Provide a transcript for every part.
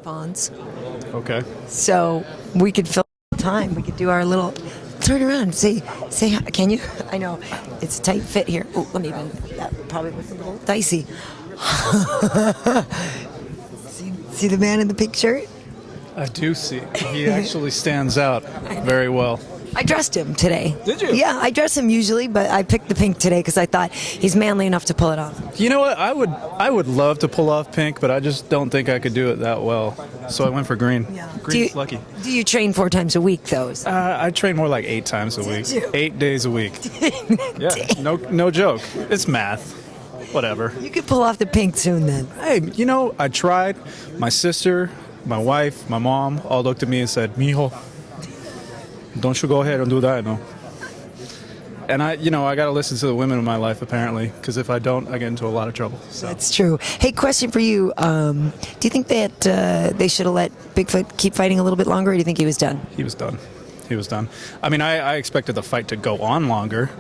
Fonz. Okay. So we could fill time. We could do our little turn around. Say, can you? I know it's a tight fit here. Oh, let me even. That probably was a little dicey. see the man in the pink shirt? I do see. He actually stands out very well. I dressed him today. Did you? Yeah, I dress him usually, but I picked the pink today because I thought he's manly enough to pull it off. You know what? I would love to pull off pink, but I just don't think I could do it that well. So I went for green. Yeah. Green's lucky. Do you train 4 times a week, though? I train more like 8 times a week. you? 8 days a week. Yeah, no joke. It's math. Whatever. You could pull off the pink soon, then. Hey, you know, I tried. My sister, my wife, my mom all looked at me and said, "Mijo, don't you go ahead and do that, no." And I got to listen to the women in my life, apparently, because if I don't, I get into a lot of trouble. So. That's true. Hey, question for you. Do you think that they should have let Bigfoot keep fighting a little bit longer, or do you think he was done? He was done. He was done. I mean, I expected the fight to go on longer,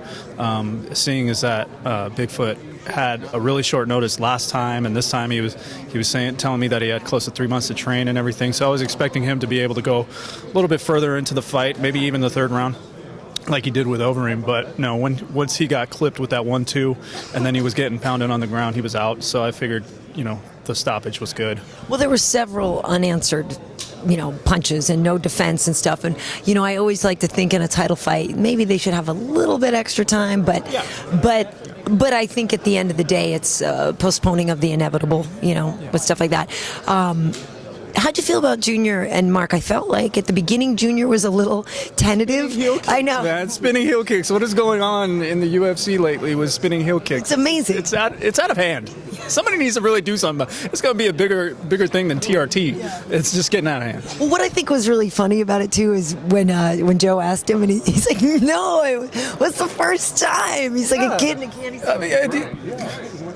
seeing as that Bigfoot had a really short notice last time, and this time he was telling me that he had close to 3 months to train and everything. So I was expecting him to be able to go a little bit further into the fight, maybe even the 3rd round, like he did with Overeem. But no, once he got clipped with that 1-2, and then he was getting pounded on the ground, he was out. So I figured, the stoppage was good. Well, there were several unanswered punches and no defense and stuff. And, I always like to think in a title fight, maybe they should have a little bit extra time, but I think at the end of the day, it's postponing of the inevitable, with stuff like that. How'd you feel about Junior and Mark? I felt like at the beginning, Junior was a little tentative. I know. Man, spinning heel kicks. What is going on in the UFC lately with spinning heel kicks? It's amazing. It's out of hand. Somebody needs to really do something. It's going to be a bigger thing than TRT. Yeah. It's just getting out of hand. Well, what I think was really funny about it too is when Joe asked him, and he's like, "No, it was the first time." He's like a kid in a candy store.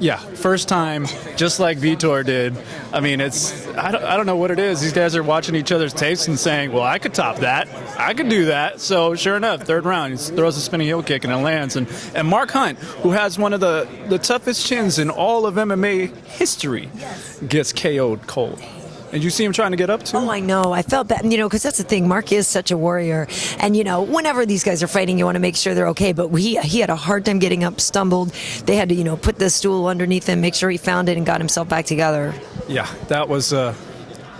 Yeah, first time, just like Vitor did. I mean, I don't know what what it is. These guys are watching each other's tapes and saying, well, I could top that. I could do that. So sure enough, third round, he throws a spinning heel kick and it lands. And Mark Hunt, who has one of the toughest chins in all of MMA history, gets KO'd cold. And you see him trying to get up, too? Oh, I know. I felt that, because that's the thing. Mark is such a warrior. And, whenever these guys are fighting, you want to make sure they're okay. But he had a hard time getting up, stumbled. They had to, put the stool underneath him, make sure he found it and got himself back together. Yeah, that was,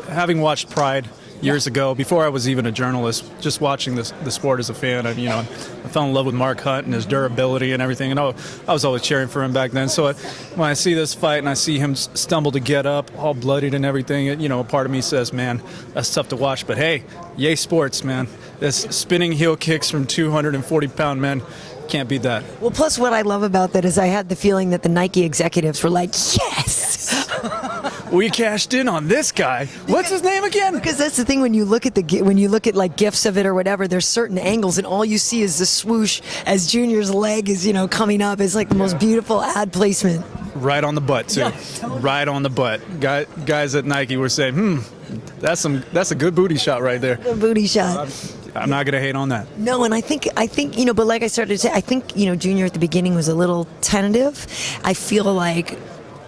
having watched Pride years ago, before I was even a journalist, just watching the sport as a fan, I fell in love with Mark Hunt and his durability and everything. And I was always cheering for him back then. So when I see this fight and I see him stumble to get up, all bloodied and everything, a part of me says, man, that's tough to watch. But hey, yay sports, man. This spinning heel kicks from 240-pound men. Can't beat that. Well, plus what I love about that is I had the feeling that the Nike executives were like, yes! We cashed in on this guy. What's his name again? Because that's the thing, when you look at like GIFs of it or whatever, there's certain angles and all you see is the swoosh as Junior's leg is, coming up. It's like the most beautiful ad placement. Right on the butt, too. Yeah, totally. Right on the butt. Guys at Nike were saying, that's a good booty shot right there. Good booty shot. I'm not going to hate on that. No, and I think, but like I started to say, I think, Junior at the beginning was a little tentative. I feel like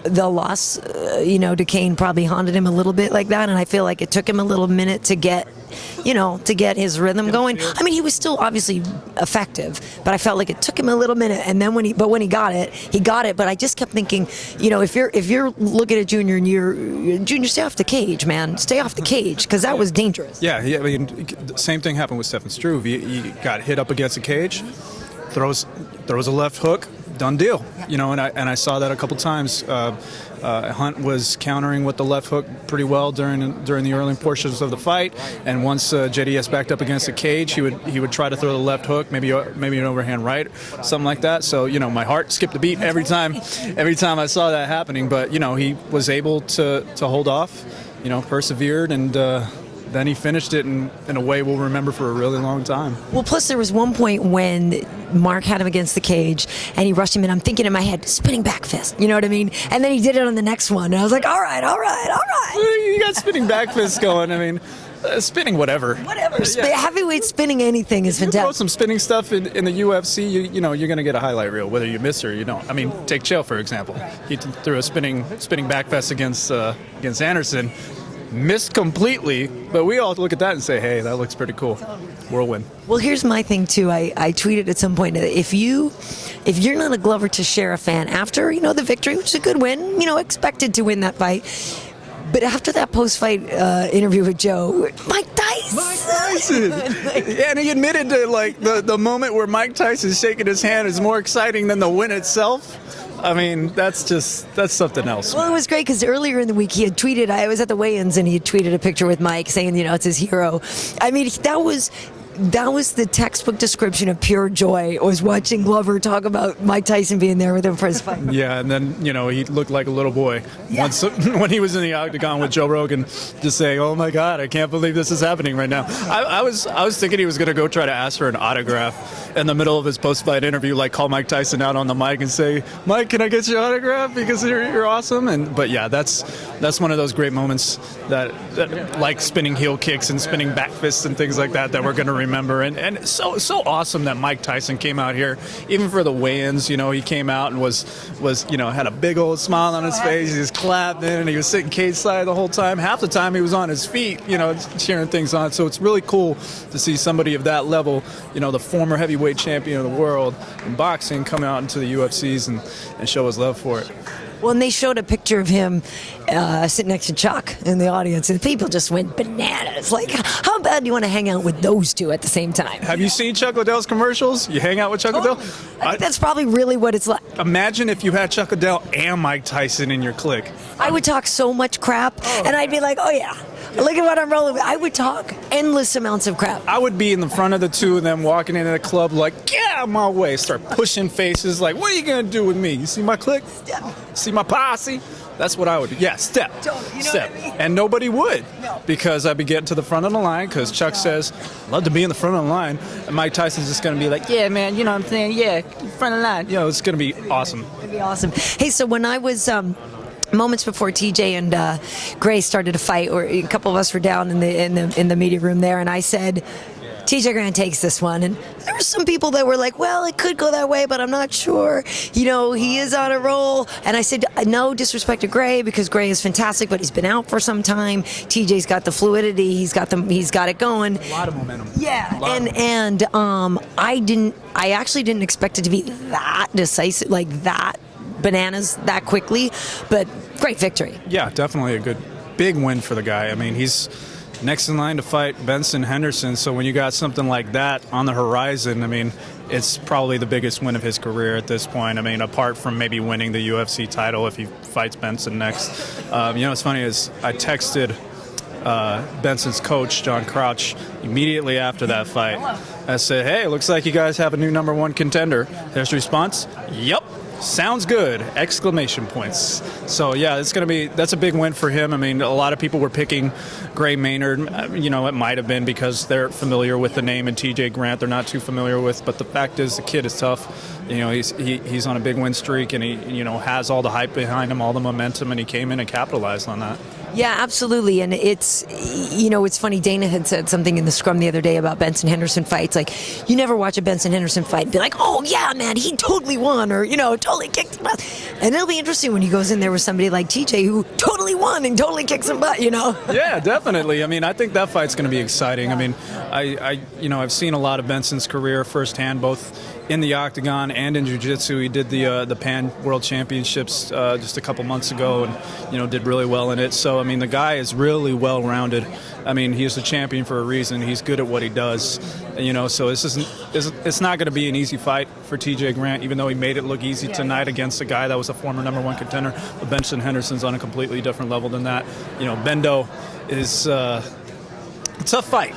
the loss, to Cain probably haunted him a little bit like that, and I feel like it took him a little minute to get his rhythm going. I mean, he was still obviously effective, but I felt like it took him a little minute, and then when he got it. But I just kept thinking, if you're looking at Junior and Junior, stay off the cage, man, stay off the cage, because that was dangerous. Yeah. I mean, the same thing happened with Stefan Struve. He got hit up against a cage, throws a left hook. Done deal, and I saw that a couple times. Hunt was countering with the left hook pretty well during the early portions of the fight, and once JDS backed up against the cage, he would try to throw the left hook, maybe an overhand right, something like that. So my heart skipped a beat every time I saw that happening. But he was able to hold off, persevered, and then he finished it in a way we'll remember for a really long time. Well, plus there was one point when Mark had him against the cage and he rushed him, and I'm thinking in my head, spinning back fist, you know what I mean? And then he did it on the next one, and I was like, all right. You got spinning back fists going. I mean, spinning whatever. Yeah. Heavyweight spinning anything is fantastic. You throw some spinning stuff in the UFC, you're going to get a highlight reel, whether you miss or you don't. I mean, take Chael, for example. He threw a spinning back fist against Anderson. Missed completely, but we all look at that and say, hey, that looks pretty cool. Whirlwind. Well, here's my thing too. I tweeted at some point that if you're not a Glover Teixeira fan after the victory, which is a good win, expected to win that fight, but after that post-fight interview with Joe, Mike Tyson. And he admitted that the moment where Mike Tyson's shaking his hand is more exciting than the win itself. I mean, that's something else. Well, it was great because earlier in the week he had tweeted, I was at the weigh-ins and he had tweeted a picture with Mike saying, it's his hero. I mean, that was the textbook description of pure joy, was watching Glover talk about Mike Tyson being there with him for his fight. Yeah, and then, he looked like a little boy once when he was in the octagon with Joe Rogan, just saying, oh my God, I can't believe this is happening right now. I was thinking he was going to go try to ask for an autograph in the middle of his post-fight interview, like call Mike Tyson out on the mic and say, Mike, can I get your autograph because you're awesome? But yeah, that's one of those great moments that like spinning heel kicks and spinning back fists and things like that we're going to remember. And so awesome that Mike Tyson came out here, even for the weigh-ins. He came out and was had a big old smile on his face. He was clapping and he was sitting cage side the whole time. Half the time he was on his feet, cheering things on. So it's really cool to see somebody of that level, the former heavyweight champion of the world in boxing, come out into the UFCs and show his love for it. Well, and they showed a picture of him sitting next to Chuck in the audience, and people just went bananas. Like, how bad do you want to hang out with those two at the same time? Have you seen Chuck Liddell's commercials? You hang out with Chuck Liddell? I think that's probably really what it's like. Imagine if you had Chuck Liddell and Mike Tyson in your clique. I would talk so much crap, and I'd be like, oh yeah, look at what I'm rolling with. I would talk endless amounts of crap. I would be in the front of the two of them walking into the club like, get out of my way. Start pushing faces like, what are you going to do with me? You see my clique? Step. See my posse? That's what I would do. Yeah, step. Step. What I mean? And nobody would. No. Because I'd be getting to the front of the line because Chuck says, love to be in the front of the line. And Mike Tyson's just going to be like, yeah, man, you know what I'm saying? Yeah, front of the line. It's going to be awesome. It'd be awesome. Hey, so when I was moments before TJ and Gray started to fight, or a couple of us were down in the media room there, and I said, TJ Grant takes this one. And there were some people that were like, well, it could go that way, but I'm not sure. You know, he is on a roll. And I said, no disrespect to Gray, because Gray is fantastic, but he's been out for some time. TJ's got the fluidity. He's got it going. A lot of momentum. Yeah. I actually didn't expect it to be that decisive, like that bananas that quickly, but great victory. Yeah, definitely a good, big win for the guy. I mean, he's next in line to fight Benson Henderson, so when you got something like that on the horizon, I mean, it's probably the biggest win of his career at this point. I mean, apart from maybe winning the UFC title if he fights Benson next. What's funny is I texted Benson's coach, John Crouch, immediately after that fight. I said, hey, looks like you guys have a new #1 contender. His response, yep. Sounds good! Exclamation points. So yeah, that's a big win for him. I mean, a lot of people were picking Gray Maynard. It might have been because they're familiar with the name, and TJ Grant they're not too familiar with. But the fact is, the kid is tough. He's on a big win streak, and he has all the hype behind him, all the momentum, and he came in and capitalized on that. Yeah, absolutely. And it's funny. Dana had said something in the scrum the other day about Benson Henderson fights. Like, you never watch a Benson Henderson fight and be like, oh, yeah, man, he totally won, or, totally kicked some butt. And it'll be interesting when he goes in there with somebody like TJ who totally won and totally kicked some butt, Yeah, definitely. I mean, I think that fight's going to be exciting. I mean, I've seen a lot of Benson's career firsthand, both in the octagon and in jiu-jitsu. He did the Pan World Championships just a couple months ago, and did really well in it. So I mean, the guy is really well-rounded. I mean, he's a champion for a reason. He's good at what he does. So it's not going to be an easy fight for TJ Grant, even though he made it look easy tonight against a guy that was a former #1 contender. But Benson Henderson's on a completely different level than that. Bendo is a tough fight,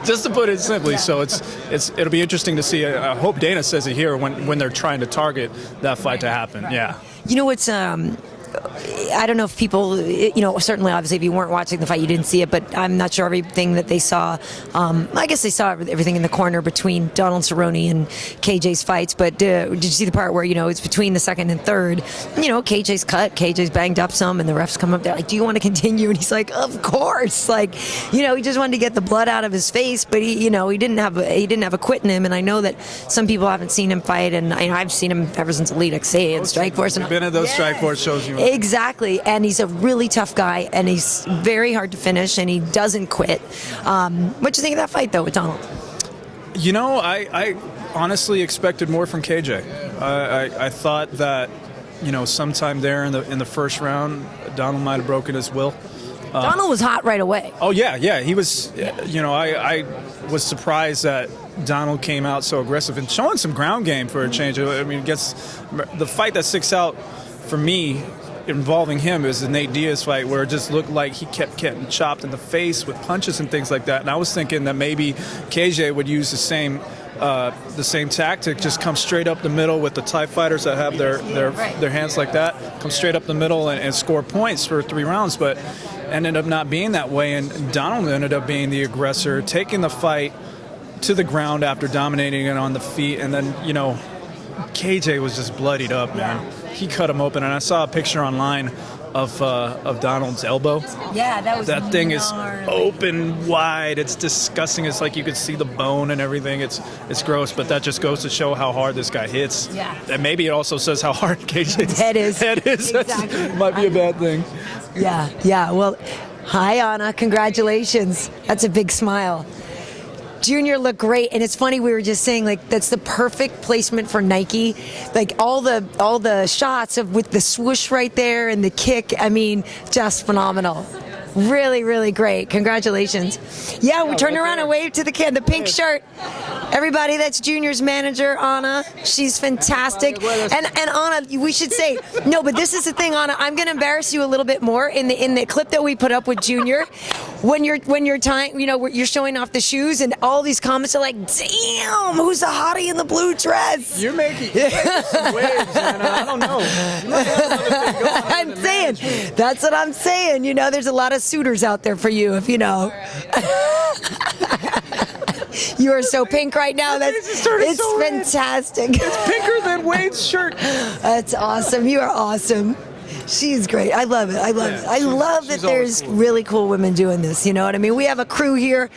just to put it simply. So it'll be interesting to see. I hope Dana says it here when they're trying to target that fight to happen. Yeah. It's I don't know if people, certainly, obviously, if you weren't watching the fight, you didn't see it, but I'm not sure everything that they saw. I guess they saw everything in the corner between Donald Cerrone and KJ's fights, but did you see the part where, it's between the second and third? KJ's cut, KJ's banged up some, and the refs come up there like, do you want to continue? And he's like, of course. Like, he just wanted to get the blood out of his face, but he didn't have a quit in him, and I know that some people haven't seen him fight, and I've seen him ever since Elite XC and Strikeforce. You've been at those Strikeforce shows. Exactly, and he's a really tough guy, and he's very hard to finish, and he doesn't quit. What do you think of that fight, though, with Donald? I honestly expected more from KJ. I thought that, sometime there in the first round, Donald might have broken his will. Donald was hot right away. Oh, yeah. He was, I was surprised that Donald came out so aggressive and showing some ground game for a change. I mean, the fight that sticks out for me involving him is the Nate Diaz fight, where it just looked like he kept getting chopped in the face with punches and things like that. And I was thinking that maybe KJ would use the same tactic, just come straight up the middle with the Thai fighters that have their hands like that, come straight up the middle and score points for 3 rounds, but ended up not being that way. And Donald ended up being the aggressor, taking the fight to the ground after dominating it on the feet. And then, KJ was just bloodied up, man. He cut him open, and I saw a picture online of Donald's elbow. Yeah, that thing is open wide. It's disgusting. It's like you could see the bone and everything. It's gross, but that just goes to show how hard this guy hits. Yeah. And maybe it also says how hard KJ's head is. Exactly. Might be a bad thing. Yeah. Well, hi, Anna. Congratulations. That's a big smile. Junior looked great, and it's funny, we were just saying, like, that's the perfect placement for Nike. Like, all the shots with the swoosh right there and the kick, I mean, just phenomenal. Really, really great. Congratulations. Yeah, we turn around and wave to the kid, the pink shirt. Everybody, that's Junior's manager, Anna. She's fantastic. And Anna, we should say, no, but this is the thing, Anna, I'm going to embarrass you a little bit more in the clip that we put up with Junior. When you're tying, you're showing off the shoes, and all these comments are like, damn, who's the hottie in the blue dress? You're making some waves, Anna. I don't know. I'm saying, that's what I'm saying. There's a lot of suitors out there for you, if you know. You are so pink right now. It's fantastic. It's pinker than Wade's shirt. That's awesome. You are awesome. She's great. I love it. I love it. I love that she's always there's cool. really cool women doing this. You know what I mean? We have a crew here.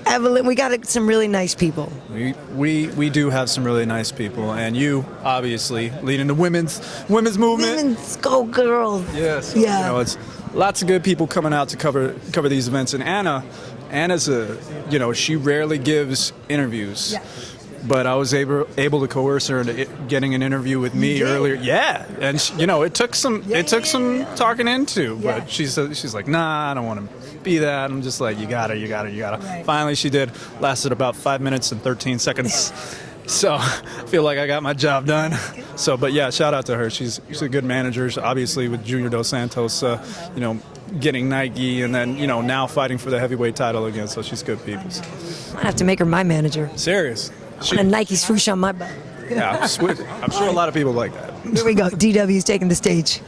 Evelyn, we got some really nice people. We do have some really nice people, and you obviously leading the women's movement. Women's go girls. Yes. Yeah. You know, it's lots of good people coming out to cover these events, and Anna's she rarely gives interviews. Yeah. But I was able to coerce her into getting an interview with me earlier. Yeah, and it took some talking into, Yeah. but she's like, nah, I don't want to be that. I'm just like, you gotta. Right. Finally, she did. Lasted about 5 minutes and 13 seconds. So I feel like I got my job done. So, but yeah, shout out to her. She's a good manager. Obviously, with Junior Dos Santos, getting Nike, and then now fighting for the heavyweight title again. So she's good people. I have to make her my manager. Serious. And a Nike swoosh on my butt. Yeah, I'm sure a lot of people like that. Here we go. DW's taking the stage.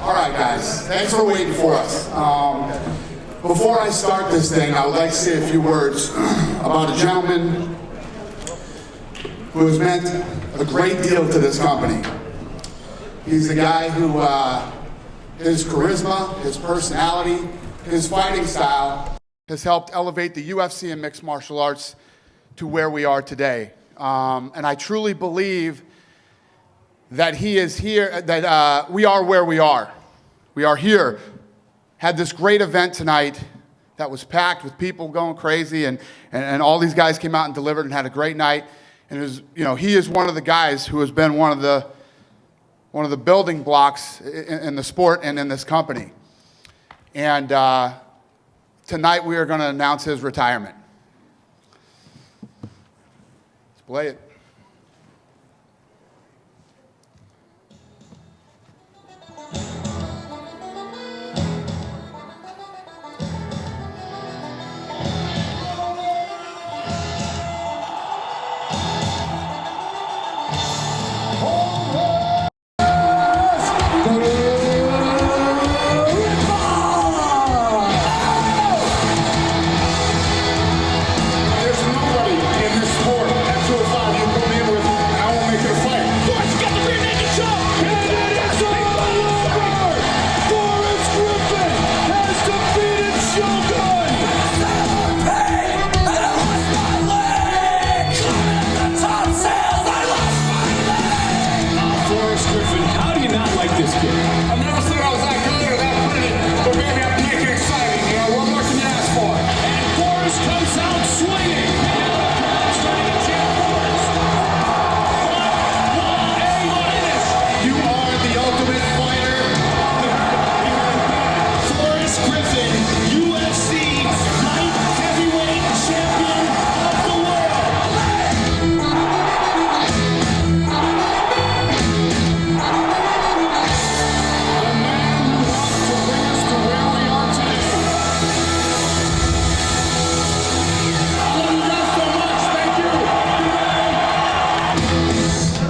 All right, guys, thanks for waiting for us. Before I start this thing, I would like to say a few words about a gentleman who has meant a great deal to this company. He's a guy who, his charisma, his personality, his fighting style has helped elevate the UFC and mixed martial arts to where we are today. And I truly believe that he is here, that we are where we are. We are here. Had this great event tonight that was packed with people going crazy, and all these guys came out and delivered and had a great night. And it was, he is one of the guys who has been one of the building blocks in the sport and in this company. And tonight we are going to announce his retirement. Let's play it.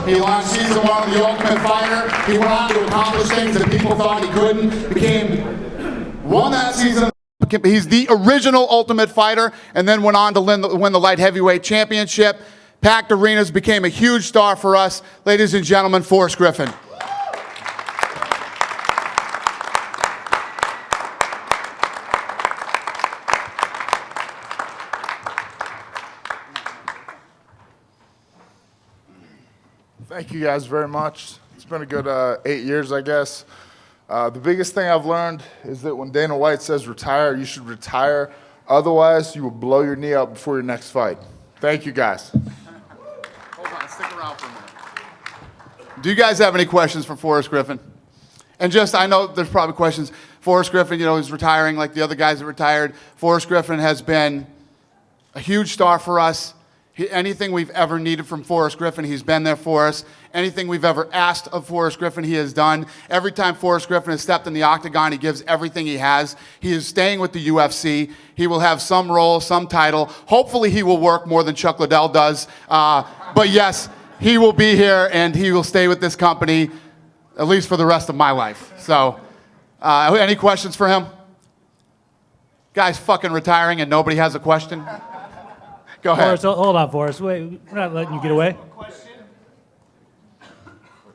He launched season one of The Ultimate Fighter. He went on to accomplish things that people thought he couldn't. Won that season. He's the original Ultimate Fighter, and then went on to win the light heavyweight championship. Packed arenas, became a huge star for us. Ladies and gentlemen, Forrest Griffin. Thank you guys very much. It's been a good 8 years, I guess. The biggest thing I've learned is that when Dana White says retire, you should retire. Otherwise, you will blow your knee out before your next fight. Thank you, guys. Hold on, stick around for a minute. Do you guys have any questions for Forrest Griffin? And just, I know there's probably questions. Forrest Griffin, he's retiring like the other guys that retired. Forrest Griffin has been a huge star for us. Anything we've ever needed from Forrest Griffin, he's been there for us. Anything we've ever asked of Forrest Griffin, he has done. Every time Forrest Griffin has stepped in the octagon, he gives everything he has. He is staying with the UFC. He will have some role, some title. Hopefully he will work more than Chuck Liddell does. But yes, he will be here and he will stay with this company at least for the rest of my life. So, any questions for him? Guy's fucking retiring and nobody has a question? Go ahead. Forrest, hold on, Forrest. Wait, we're not letting you get away.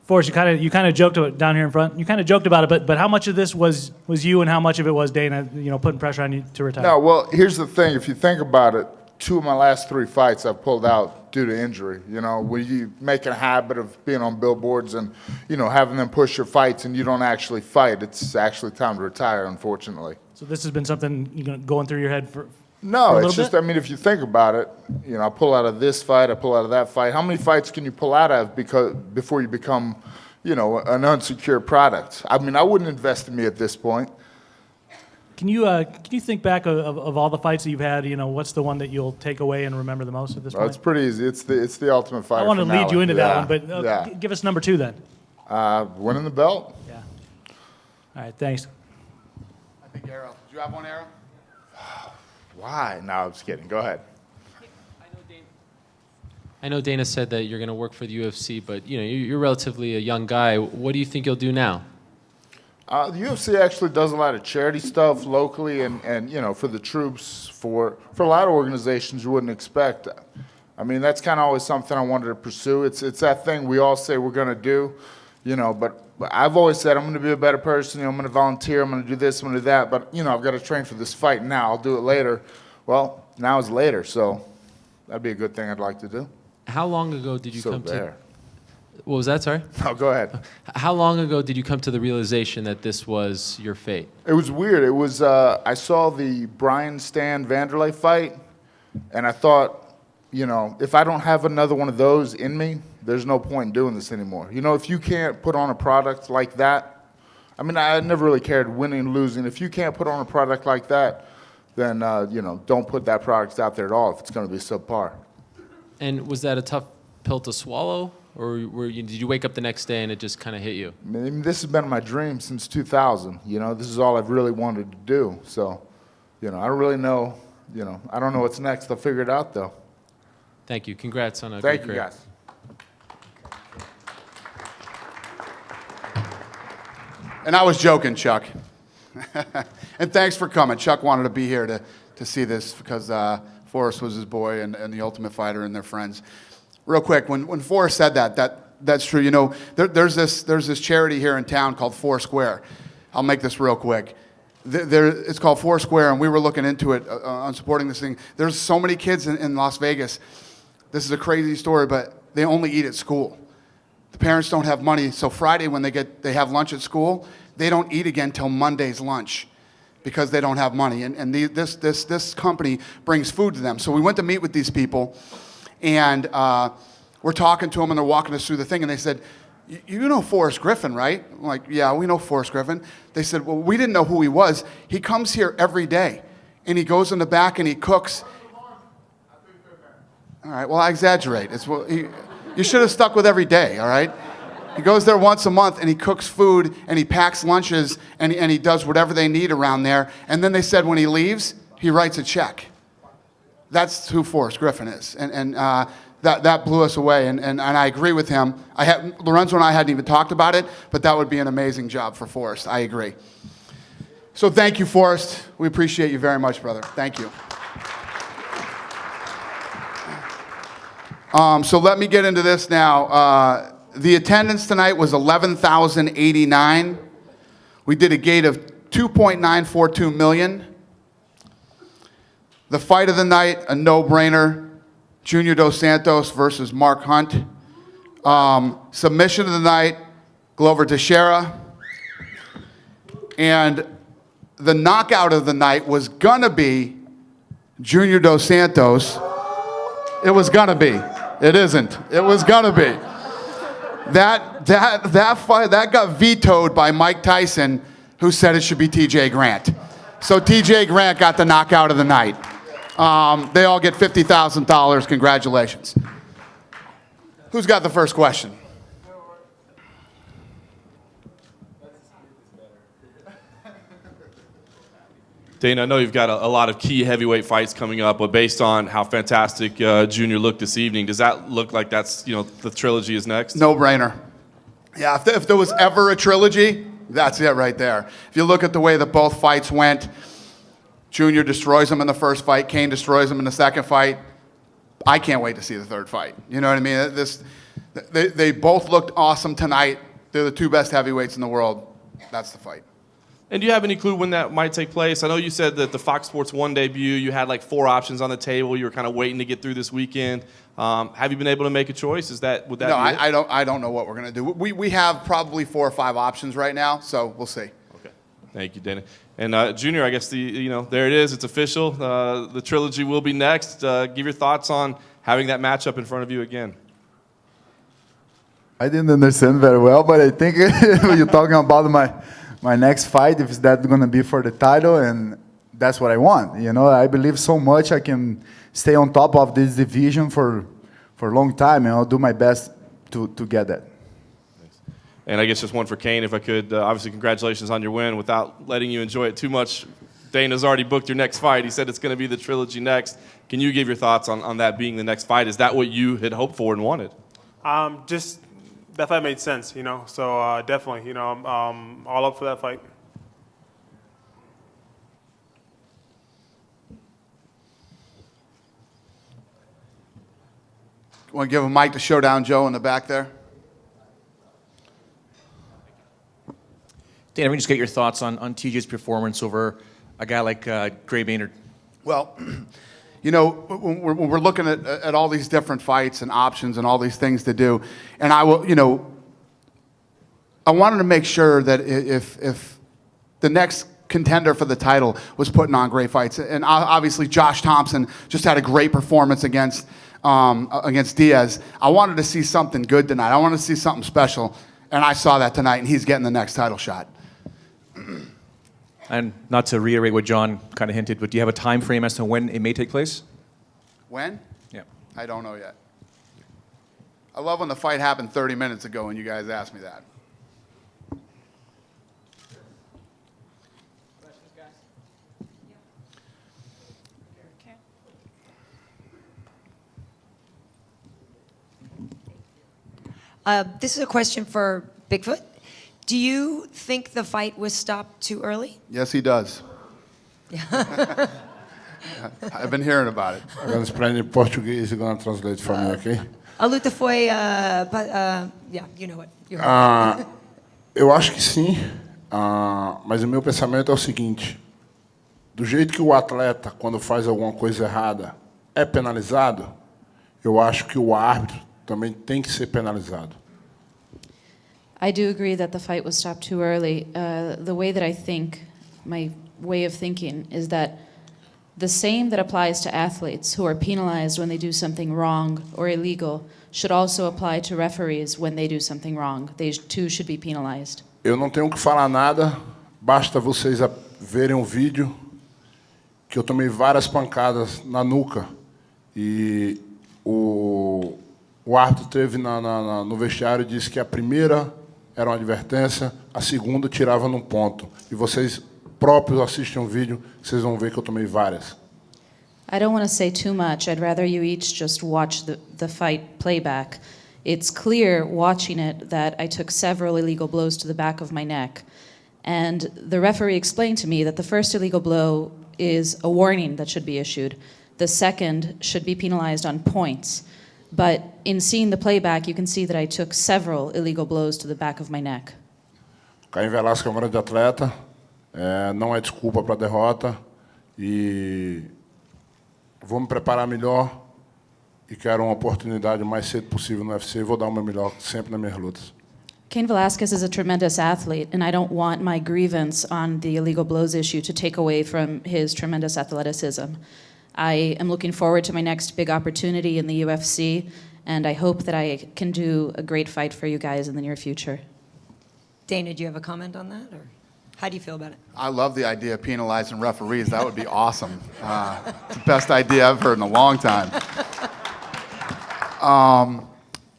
Forrest, you kind of joked about it down here in front. You kind of joked about it, but how much of this was you, and how much of it was Dana, putting pressure on you to retire? No, well, here's the thing. If you think about it, 2 of my last 3 fights I've pulled out due to injury. When you make a habit of being on billboards and having them push your fights, and you don't actually fight, it's actually time to retire, unfortunately. So this has been something going through your head for. No, it's just, if you think about it, I pull out of this fight, I pull out of that fight. How many fights can you pull out of before you become, an unsecure product? I wouldn't invest in me at this point. Can you think back of all the fights that you've had? What's the one that you'll take away and remember the most at this point? It's pretty easy. It's the Ultimate Fighter. I want to lead you into that one, but yeah. Give us number 2 then. Winning the belt. Yeah. All right, thanks. I think Arrow. Did you have one, Arrow? Why? No, I'm just kidding. Go ahead. I know Dana said that you're going to work for the UFC, but you're relatively a young guy. What do you think you'll do now? The UFC actually does a lot of charity stuff locally, and for the troops, for a lot of organizations you wouldn't expect. That's kind of always something I wanted to pursue. It's that thing we all say we're going to do, but I've always said I'm going to be a better person. I'm going to volunteer. I'm going to do this. I'm going to do that. But I've got to train for this fight now. I'll do it later. Well, now is later, so that'd be a good thing I'd like to do. How long ago did you come to? What was that? Sorry. No, go ahead. How long ago did you come to the realization that this was your fate? It was weird. It was I saw the Bryant Stan Vanderlei fight, and I thought, if I don't have another one of those in me, there's no point in doing this anymore. If you can't put on a product like that, I never really cared winning and losing. If you can't put on a product like that, then, don't put that product out there at all if it's going to be subpar. And was that a tough pill to swallow? Or did you wake up the next day and it just kind of hit you? This has been my dream since 2000. This is all I've really wanted to do. So, I don't really know, I don't know what's next. I'll figure it out, though. Thank you. Congrats on a Thank great you, career. guys. And I was joking, Chuck. And thanks for coming. Chuck wanted to be here to see this because Forrest was his boy and the Ultimate Fighter and their friends. Real quick, when Forrest said that's true. There's this charity here in town called Foursquare. I'll make this real quick. It's called Foursquare, and we were looking into it on supporting this thing. There's so many kids in Las Vegas. This is a crazy story, but they only eat at school. The parents don't have money, so Friday when they have lunch at school, they don't eat again till Monday's lunch because they don't have money. And this company brings food to them. So we went to meet with these people, and we're talking to them, and they're walking us through the thing, and they said, "You know Forrest Griffin, right?" I'm like, "Yeah, we know Forrest Griffin." They said, "Well, we didn't know who he was. He comes here every day, and he goes in the back and he cooks." All right, well, I exaggerate. You should have stuck with every day, all right? He goes there once a month, and he cooks food, and he packs lunches, and he does whatever they need around there. And then they said when he leaves, he writes a check. That's who Forrest Griffin is. And that blew us away, and I agree with him. Lorenzo and I hadn't even talked about it, but that would be an amazing job for Forrest. I agree. So thank you, Forrest. We appreciate you very much, brother. Thank you. So let me get into this now. The attendance tonight was 11,089. We did a gate of 2.942 million. The fight of the night, a no-brainer. Junior Dos Santos versus Mark Hunt. Submission of the night, Glover Teixeira. And the knockout of the night was gonna be Junior Dos Santos. It was gonna be. It isn't. It was gonna be. That fight that got vetoed by Mike Tyson, who said it should be TJ Grant. So TJ Grant got the knockout of the night. They all get $50,000. Congratulations. Who's got the first question? Dana, I know you've got a lot of key heavyweight fights coming up, but based on how fantastic Junior looked this evening, does that look like that's, the trilogy is next? No brainer. Yeah, if there was ever a trilogy, that's it right there. If you look at the way that both fights went, Junior destroys him in the first fight, Cain destroys him in the second fight. I can't wait to see the third fight. You know what I mean? They both looked awesome tonight. They're the two best heavyweights in the world. That's the fight. And do you have any clue when that might take place? I know you said that the Fox Sports 1 debut, you had like 4 options on the table. You were kind of waiting to get through this weekend. Have you been able to make a choice? Would that No, be it? I don't know what we're going to do. We have probably 4 or 5 options right now, so we'll see. Okay. Thank you, Dana. And Junior, I guess there it is. It's official. The trilogy will be next. Give your thoughts on having that matchup in front of you again. I didn't understand very well, but I think you're talking about my next fight, if that's going to be for the title, and that's what I want. I believe so much I can stay on top of this division for a long time, and I'll do my best to get that. And I guess just one for Cain, if I could. Obviously, congratulations on your win. Without letting you enjoy it too much, Dana's already booked your next fight. He said it's going to be the trilogy next. Can you give your thoughts on that being the next fight? Is that what you had hoped for and wanted? Just that fight made sense, So definitely, I'm all up for that fight. Want to give a mic to Showdown Joe in the back there? Dan, we just get your thoughts on TJ's performance over a guy like Gray Maynard. Well, when we're looking at all these different fights and options and all these things to do, and I wanted to make sure that if the next contender for the title was putting on great fights, and obviously Josh Thompson just had a great performance against Diaz. I wanted to see something good tonight. I wanted to see something special, and I saw that tonight, and he's getting the next title shot. And not to reiterate what John kind of hinted, but do you have a time frame as to when it may take place? When? Yeah. I don't know yet. I love when the fight happened 30 minutes ago and you guys asked me that. This is a question for Bigfoot. Do you think the fight was stopped too early? Yes, he does. I've been hearing about it. I'm going to explain in Português. You're going to translate for me, okay? A luta foi, yeah, you know it. Eu acho que sim, mas o meu pensamento é o seguinte: do jeito que o atleta, quando faz alguma coisa errada, é penalizado, eu acho que o árbitro também tem que ser penalizado. I do agree that the fight was stopped too early. The way that I think, my way of thinking, is that the same that applies to athletes who are penalized when they do something wrong or illegal should also apply to referees when they do something wrong. They too should be penalized. Eu não tenho que falar nada, basta vocês verem um vídeo que eu tomei várias pancadas na nuca e o árbitro teve no vestiário e disse que a primeira era uma advertência, a segunda tirava num ponto. E vocês próprios assistem um vídeo, vocês vão ver que eu tomei várias. I don't want to say too much. I'd rather you each just watch the fight playback. It's clear watching it that I took several illegal blows to the back of my neck. And the referee explained to me that the first illegal blow is a warning that should be issued. The second should be penalized on points. But in seeing the playback, you can see that I took several illegal blows to the back of my neck. Cain Velasquez é um grande atleta, não é desculpa para a derrota e vou me preparar melhor e quero uma oportunidade o mais cedo possível no UFC e vou dar o meu melhor sempre nas minhas lutas. Cain Velasquez is a tremendous athlete, and I don't want my grievance on the illegal blows issue to take away from his tremendous athleticism. I am looking forward to my next big opportunity in the UFC, And I hope that I can do a great fight for you guys in the near future. Dana, do you have a comment on that, or how do you feel about it? I love the idea of penalizing referees. That would be awesome. It's the best idea I've heard in a long time.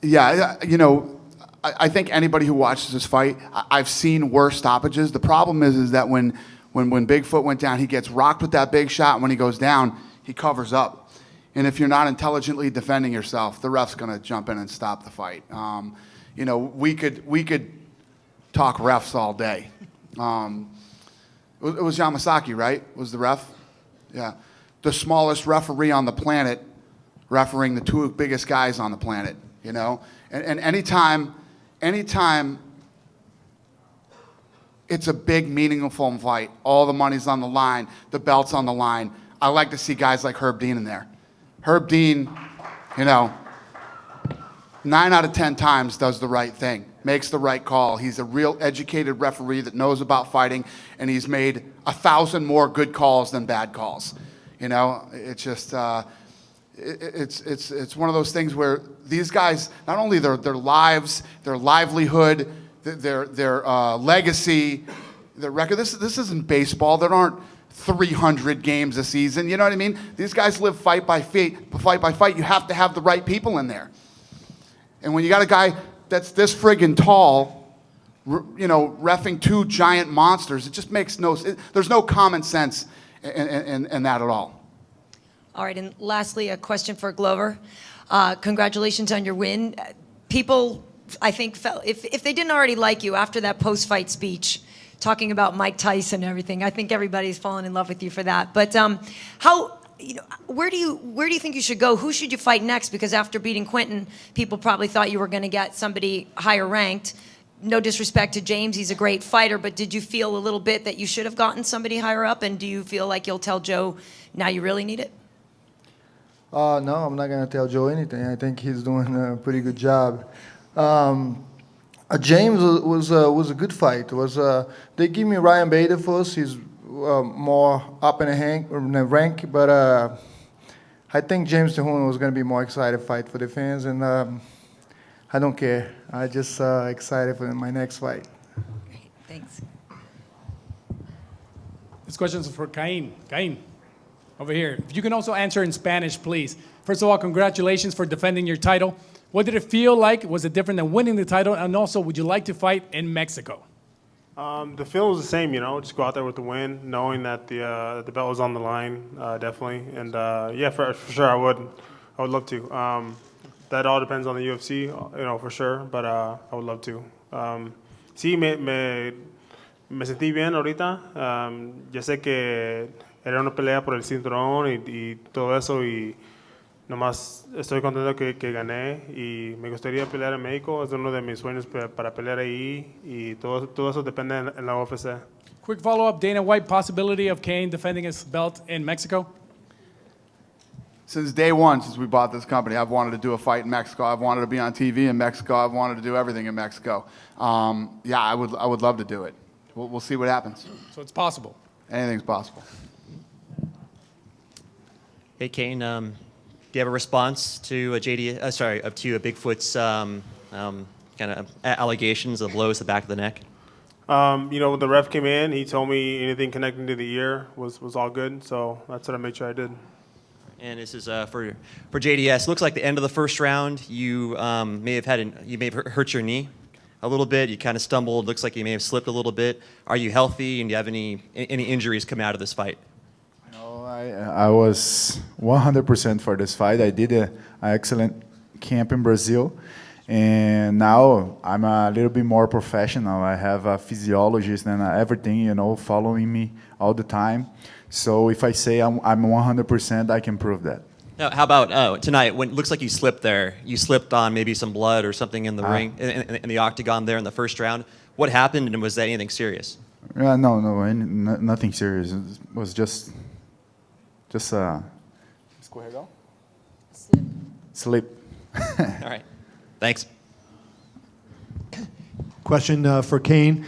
Yeah, you know, I think anybody who watches this fight, I've seen worse stoppages. The problem is that when Bigfoot went down, he gets rocked with that big shot. And when he goes down, he covers up. And if you're not intelligently defending yourself, the ref's going to jump in and stop the fight. You know, we could talk refs all day. It was Yamasaki, right? Was the ref? Yeah. The smallest referee on the planet refereeing the two biggest guys on the planet, you know? And anytime it's a big, meaningful fight, all the money's on the line, the belt's on the line, I like to see guys like Herb Dean in there. Herb Dean, you know, 9 out of 10 times does the right thing, makes the right call. He's a real educated referee that knows about fighting, and he's made 1,000 more good calls than bad calls. You know, it's just, it's one of those things where these guys, not only their lives, their livelihood, their legacy, their record. This isn't baseball. There aren't 300 games a season. You know what I mean? These guys live fight by fight. You have to have the right people in there. And when you got a guy that's this friggin' tall, you know, reffing two giant monsters, it just makes there's no common sense in that at all. All right, and lastly, a question for Glover. Congratulations on your win. People, I think, felt if they didn't already like you after that post-fight speech, talking about Mike Tyson and everything, I think everybody's fallen in love with you for that. But where do you think you should go? Who should you fight next? Because after beating Quentin, people probably thought you were going to get somebody higher ranked. No disrespect to James, he's a great fighter, but did you feel a little bit that you should have gotten somebody higher up? And do you feel like you'll tell Joe now you really need it? No, I'm not going to tell Joe anything. I think he's doing a pretty good job. James was a good fight. They give me Ryan Bader first. He's more up in the rank, but I think James Cerrone was going to be more excited fight for the fans, and I don't care. I just excited for my next fight. Great, thanks. This question is for Cain. Cain, over here. If you can also answer in Spanish, please. First of all, congratulations for defending your title. What did it feel like? Was it different than winning the title? And also, would you like to fight in Mexico? The feeling was the same, you know, just go out there with the win, knowing that the belt was on the line, definitely. And yeah, for sure, I would love to. That all depends on the UFC, you know, for sure, but I would love to. Sí, me sentí bien ahorita. Ya sé que era una pelea por el cinturón y todo eso, y nomás estoy contento que gané, y me gustaría pelear en México. Es uno de mis sueños para pelear ahí, y todo eso depende en la UFC. Quick follow-up, Dana White, possibility of Cain defending his belt in Mexico? Since day one, since we bought this company, I've wanted to do a fight in Mexico. I've wanted to be on TV in Mexico. I've wanted to do everything in Mexico. Yeah, I would love to do it. We'll see what happens. So it's possible. Anything's possible. Hey, Cain, do you have a response to Bigfoot's kind of allegations of blows to the back of the neck? You know, when the ref came in, he told me anything connecting to the ear was all good, so that's what I made sure I did. And this is for JDS. Looks like the end of the first round, you may have hurt your knee a little bit. You kind of stumbled. Looks like you may have slipped a little bit. Are you healthy? And do you have any injuries come out of this fight? No, I was 100% for this fight. I did an excellent camp in Brazil, and now I'm a little bit more professional. I have a physiologist and everything, you know, following me all the time. So if I say I'm 100%, I can prove that. Now, how about tonight? When it looks like you slipped there, you slipped on maybe some blood or something in the ring, in the octagon there in the first round. What happened, and was that anything serious? No, nothing serious. It was just escorregão? Slip. All right, thanks. Question for Cain.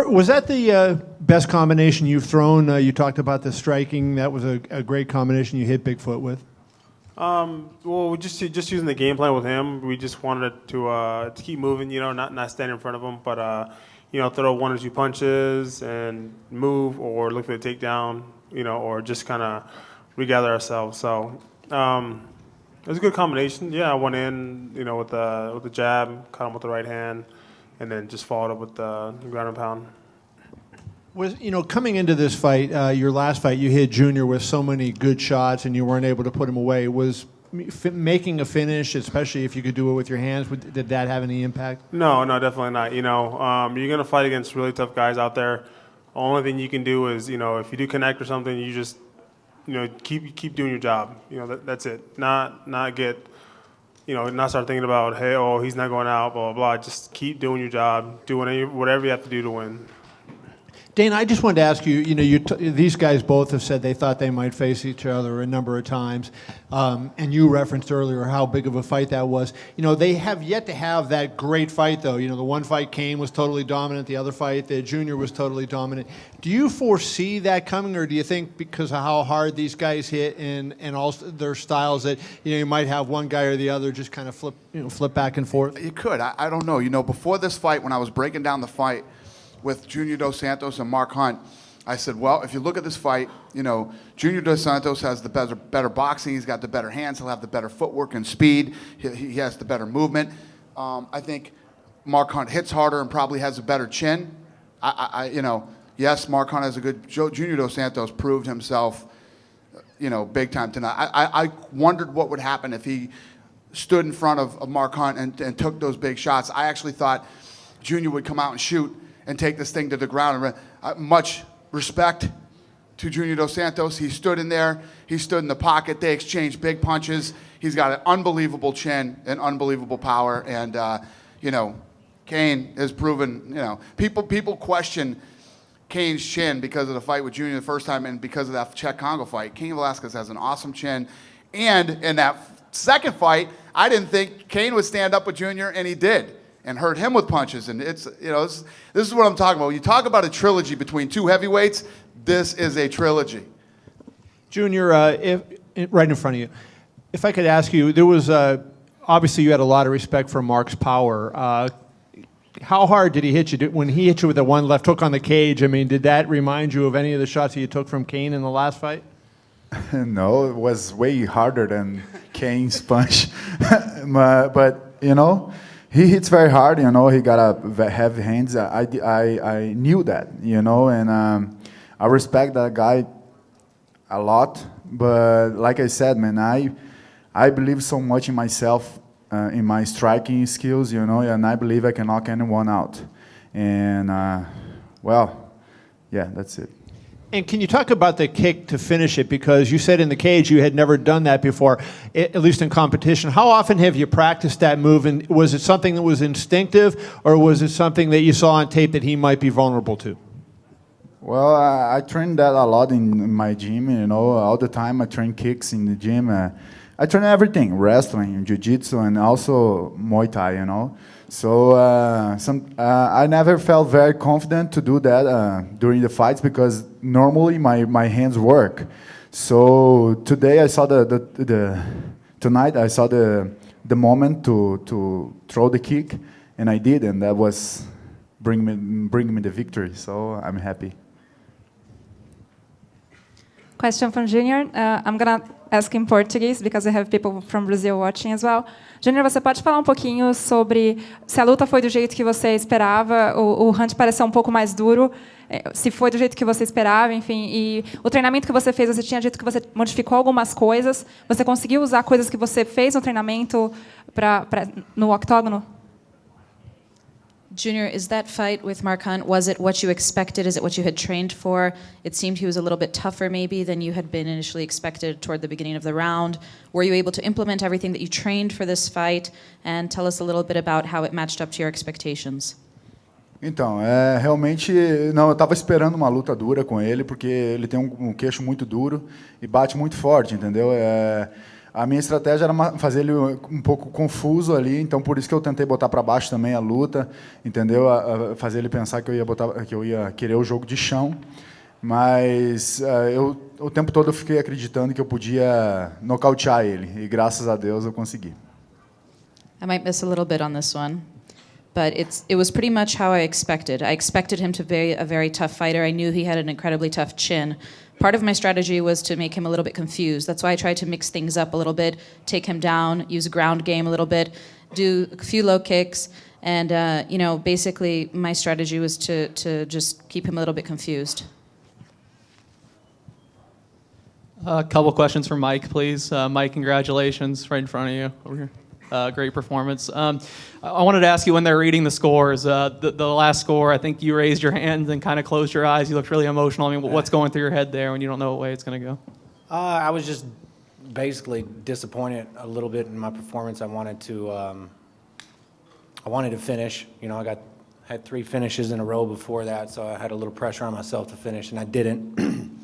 Was that the best combination you've thrown? You talked about the striking. That was a great combination you hit Bigfoot with. Well, we just using the game plan with him. We just wanted to keep moving, not stand in front of him, but throw 1 or 2 punches and move or look for the takedown, or just kind of regather ourselves. So it was a good combination. Yeah, I went in, with the jab, caught him with the right hand, and then just followed up with the ground and pound. Coming into this fight, your last fight, you hit Junior with so many good shots and you weren't able to put him away. Was making a finish, especially if you could do it with your hands, did that have any impact? No, definitely not. You're going to fight against really tough guys out there. The only thing you can do is, if you do connect or something, you just, keep doing your job. That's it. Not get, not start thinking about, hey, he's not going out, blah, blah, blah. Just keep doing your job. Do whatever you have to do to win. Dana, I just wanted to ask you, these guys both have said they thought they might face each other a number of times, and you referenced earlier how big of a fight that was. They have yet to have that great fight, though. The one fight, Cain was totally dominant. The other fight, the Junior was totally dominant. Do you foresee that coming, or do you think because of how hard these guys hit and also their styles that, you might have one guy or the other just kind of flip back and forth? You could. I don't know. Before this fight, when I was breaking down the fight with Junior Dos Santos and Mark Hunt, I said, well, if you look at this fight, Junior Dos Santos has the better boxing. He's got the better hands. He'll have the better footwork and speed. He has the better movement. I think Mark Hunt hits harder and probably has a better chin. Yes, Mark Hunt has a good. Junior Dos Santos proved himself, big time tonight. I wondered what would happen if he stood in front of Mark Hunt and took those big shots. I actually thought Junior would come out and shoot and take this thing to the ground. Much respect to Junior Dos Santos. He stood in there. He stood in the pocket. They exchanged big punches. He's got an unbelievable chin and unbelievable power. And, Cain has proven, people question Cain's chin because of the fight with Junior the first time and because of that Czech Congo fight. Cain Velasquez has an awesome chin. And in that second fight, I didn't think Cain would stand up with Junior, and he did. And hurt him with punches. And it's, this is what I'm talking about. When you talk about a trilogy between 2 heavyweights, this is a trilogy. Junior, right in front of you, if I could ask you, there was, obviously you had a lot of respect for Mark's power. How hard did he hit you? When he hit you with the one left hook on the cage, did that remind you of any of the shots that you took from Cain in the last fight? No, it was way harder than Cain's punch. but, he hits very hard, he got a heavy hands. I knew that, and I respect that guy a lot. But like I said, man, I believe so much in myself, in my striking skills, and I believe I can knock anyone out. And, yeah, that's it. And can you talk about the kick to finish it? Because you said in the cage you had never done that before, at least in competition. How often have you practiced that move? And was it something that was instinctive, or was it something that you saw on tape that he might be vulnerable to? Well, I train that a lot in my gym, all the time I train kicks in the gym. I train everything, wrestling, jiu-jitsu, and also Muay Thai, So I never felt very confident to do that during the fights because normally my hands work. So today I saw tonight I saw the moment to throw the kick, and I did, and that was bring me the victory. So I'm happy. Question from Junior. I'm gonna ask in Portuguese because I have people from Brazil watching as well. Junior, você pode falar um pouquinho sobre se a luta foi do jeito que você esperava? O Hunt pareceu um pouco mais duro. Se foi do jeito que você esperava, enfim. E o treinamento que você fez, você tinha dito que você modificou algumas coisas. Você conseguiu usar coisas que você fez no treinamento no octógono? Junior, is that fight with Mark Hunt, was it what you expected? Is it what you had trained for? It seemed he was a little bit tougher maybe than you had been initially expected toward the beginning of the round. Were you able to implement everything that you trained for this fight? And tell us a little bit about how it matched up to your expectations. Então, realmente, não, eu estava esperando uma luta dura com ele, porque ele tem um queixo muito duro e bate muito forte, entendeu? A minha estratégia era fazer ele um pouco confuso ali, então por isso que eu tentei botar para baixo também a luta, entendeu? Fazer ele pensar que eu ia querer o jogo de chão. Mas eu o tempo todo eu fiquei acreditando que eu podia nocautear ele. E graças a Deus eu consegui. I might miss a little bit on this one, but it was pretty much how I expected. I expected him to be a very tough fighter. I knew he had an incredibly tough chin. Part of my strategy was to make him a little bit confused. That's why I tried to mix things up a little bit, take him down, use a ground game a little bit, do a few low kicks, and basically my strategy was to just keep him a little bit confused. A couple questions for Mike, please. Mike, congratulations, right in front of you over here. Great performance. I wanted to ask you, when they're reading the scores, the last score, I think you raised your hands and kind of closed your eyes. You looked really emotional. I mean, what's going through your head there when you don't know what way it's going to go? I was just basically disappointed a little bit in my performance. I wanted to finish. You know, had 3 finishes in a row before that, so I had a little pressure on myself to finish, and I didn't.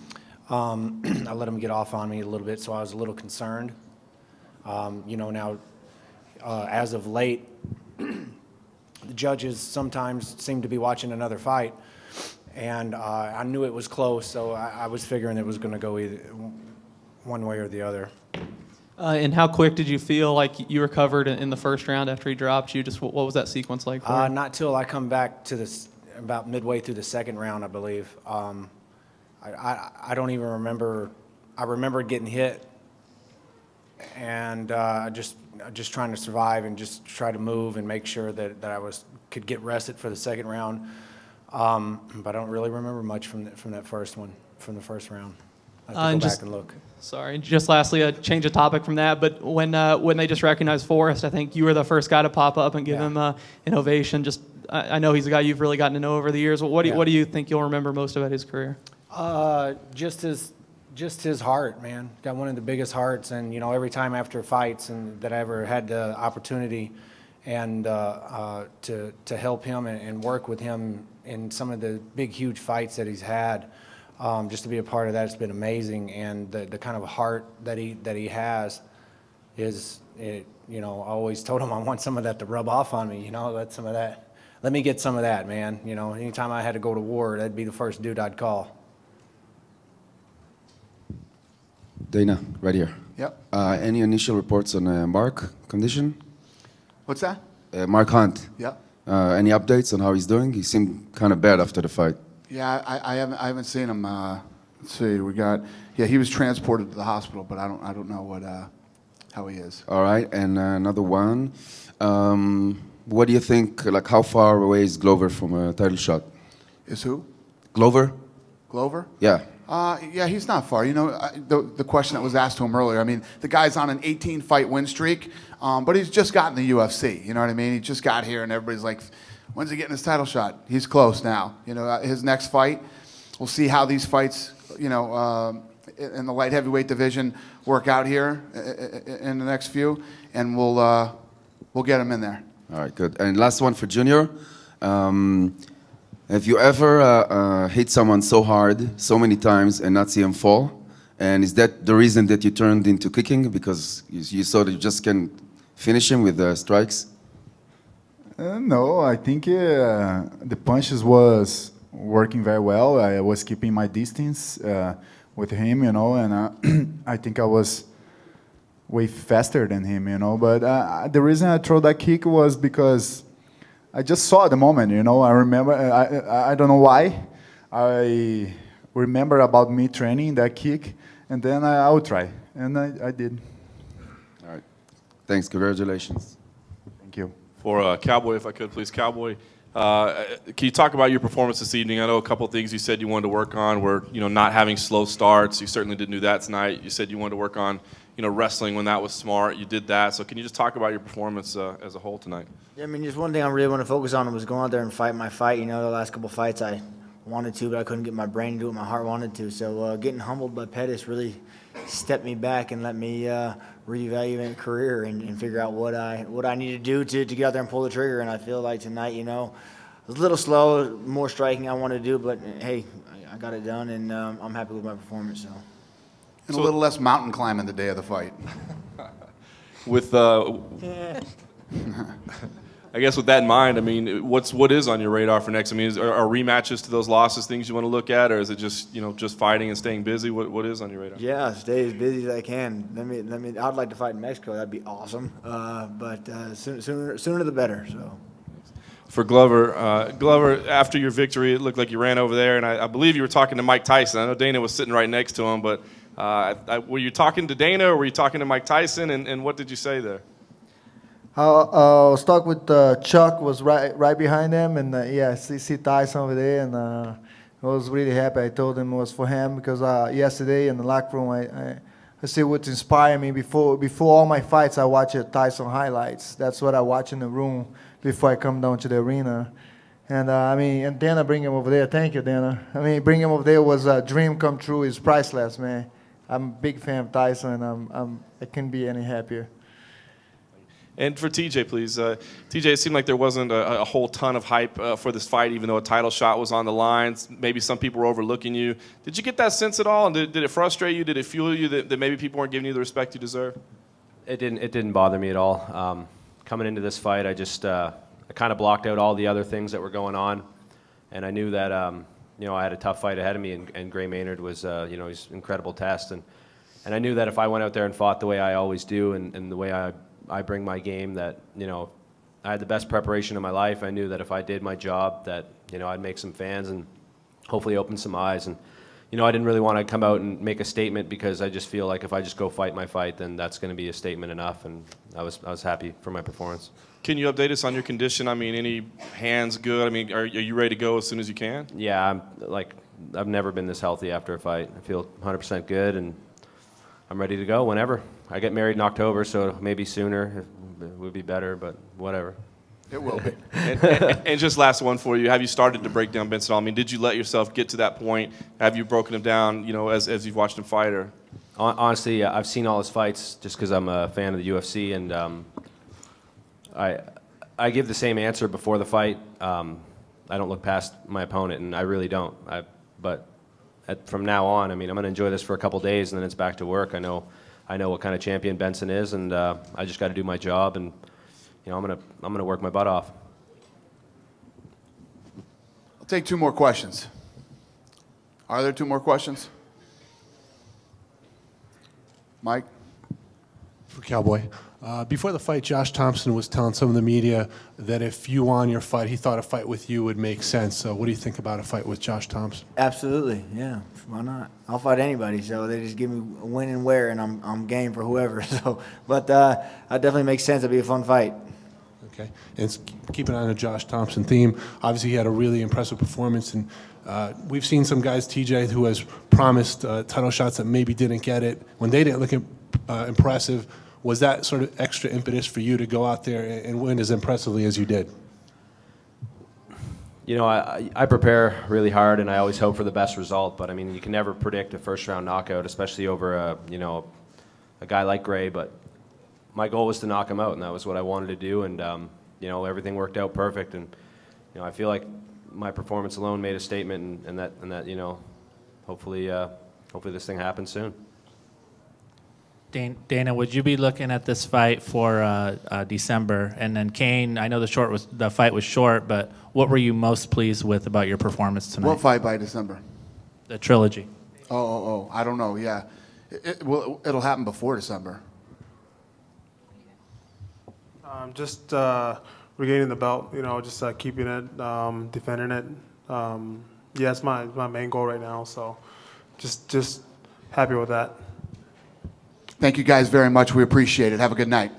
I let him get off on me a little bit, so I was a little concerned. Now, as of late, the judges sometimes seem to be watching another fight, and I knew it was close, so I was figuring it was going to go either one way or the other. And how quick did you feel like you recovered in the first round after he dropped you? Just what was that sequence like for you? Not till I come back to this, about midway through the second round, I believe. I don't even remember. I remember getting hit, and just trying to survive and just try to move and make sure that I could get rested for the second round. But I don't really remember much from the first round. I have to go back and look. Sorry, just lastly, a change of topic from that, but when they just recognized Forrest, I think you were the first guy to pop up and give him an ovation. Just I know he's a guy you've really gotten to know over the years. What do you think you'll remember most about his career? Just his heart, man. Got one of the biggest hearts, and every time after fights and that I ever had the opportunity and to help him and work with him in some of the big, huge fights that he's had. Just to be a part of that, it's been amazing, and the kind of heart that he has is, I always told him I want some of that to rub off on me, let me get some of that, man. Anytime I had to go to war, that'd be the first dude I'd call. Dana, right here. Yep. Any initial reports on Mark condition? What's that? Mark Hunt. Yep. Any updates on how he's doing? He seemed kind of bad after the fight. Yeah, I haven't seen him. Let's see, he was transported to the hospital, but I don't know how he is. All right, and another one. What do you think? Like, how far away is Glover from a title shot? Is who? Glover. Glover? Yeah. Yeah, he's not far. The question that was asked to him earlier, I mean, the guy's on an 18-fight win streak, but he's just gotten the UFC. You know what I mean? He just got here, and everybody's like, when's he getting his title shot? He's close now. His next fight, we'll see how these fights, in the light heavyweight division work out here in the next few, and we'll get him in there. All right, good. And last one for Junior. Have you ever hit someone so hard, so many times, and not see him fall? And is that the reason that you turned into kicking? Because you saw that you just can finish him with strikes? No, I think the punches was working very well. I was keeping my distance with him, and I think I was way faster than him, But the reason I threw that kick was because I just saw the moment, I remember, I don't know why. I remember about me training that kick, and then I would try, and I did. All right. Thanks. Congratulations. Thank you. For Cowboy, if I could, please. Cowboy, can you talk about your performance this evening? I know a couple of things you said you wanted to work on were, not having slow starts. You certainly didn't do that tonight. You said you wanted to work on, wrestling when that was smart. You did that. So can you just talk about your performance as a whole tonight? Yeah, I mean, just one thing I really want to focus on was going out there and fight my fight. The last couple fights I wanted to, but I couldn't get my brain to do what my heart wanted to. So getting humbled by Pettis really stepped me back and let me reevaluate my career and figure out what I need to do to get out there and pull the trigger. And I feel like tonight, it was a little slow, more striking I wanted to do, but hey, I got it done, and I'm happy with my performance. So. And a little less mountain climbing the day of the fight. With I guess with that in mind, I mean, what is on your radar for next? I mean, are rematches to those losses things you want to look at, or is it just just fighting and staying busy? What is on your radar? Yeah, stay as busy as I can. I'd like to fight in Mexico. That'd be awesome. But sooner the better. So. For Glover, after your victory, it looked like you ran over there, and I believe you were talking to Mike Tyson. I know Dana was sitting right next to him, but were you talking to Dana or were you talking to Mike Tyson, and what did you say there? I was talking with Chuck, was right behind him, and see Tyson over there, and I was really happy. I told him it was for him because yesterday in the locker room, I see what inspired me. Before all my fights, I watch Tyson highlights. That's what I watch in the room before I come down to the arena. And and Dana bring him over there. Thank you, Dana. Bring him over there was a dream come true. It's priceless, man. I'm a big fan of Tyson, and I couldn't be any happier. And for TJ, please. TJ, it seemed like there wasn't a whole ton of hype for this fight, even though a title shot was on the line. Maybe some people were overlooking you. Did you get that sense at all? And did it frustrate you? Did it fuel you that maybe people weren't giving you the respect you deserve? It didn't bother me at all. Coming into this fight, I just I kind of blocked out all the other things that were going on, and I knew that I had a tough fight ahead of me, and Gray Maynard was he's an incredible test, and I knew that if I went out there and fought the way I always do, and the way I bring my game, that I had the best preparation of my life. I knew that if I did my job, that I'd make some fans and hopefully open some eyes. And I didn't really want to come out and make a statement because I just feel like if I just go fight my fight, then that's going to be a statement enough. And I was happy for my performance. Can you update us on your condition? Any hands good? Are you ready to go as soon as you can? Yeah, I've never been this healthy after a fight. I feel 100% good, and I'm ready to go whenever. I get married in October, so maybe sooner it would be better, but whatever. It will be. and just last one for you. Have you started to break down Benson at all? Did you let yourself get to that point? Have you broken him down, as you've watched him fight? Or? Honestly, I've seen all his fights just because I'm a fan of the UFC, and I give the same answer before the fight. I don't look past my opponent, and I really don't. But from now on, I'm going to enjoy this for a couple days, and then it's back to work. I know what kind of champion Benson is, and I just got to do my job, and I'm gonna work my butt off. I'll take 2 more questions. Are there 2 more questions? Mike? For Cowboy. Before the fight, Josh Thompson was telling some of the media that if you won your fight, he thought a fight with you would make sense. So what do you think about a fight with Josh Thompson? Absolutely, yeah. Why not? I'll fight anybody. So they just give me a when and where, and I'm game for whoever. So, but that definitely makes sense. It'll be a fun fight. Okay. And keeping on the Josh Thompson theme, obviously he had a really impressive performance, and we've seen some guys, TJ, who has promised title shots that maybe didn't get it when they didn't look impressive. Was that sort of extra impetus for you to go out there and win as impressively as you did? I prepare really hard, and I always hope for the best result. But you can never predict a first-round knockout, especially over a guy like Gray. But my goal was to knock him out, and that was what I wanted to do. And everything worked out perfect. And I feel like my performance alone made a statement, and that hopefully this thing happens soon. Dana, would you be looking at this fight for December? And then Cain, I know the fight was short, but what were you most pleased with about your performance tonight? What fight by December? The trilogy. Oh, I don't know. Yeah, it'll happen before December. Just regaining the belt. Just keeping it, defending it. It's my main goal right now. So, just happy with that. Thank you guys very much. We appreciate it. Have a good night.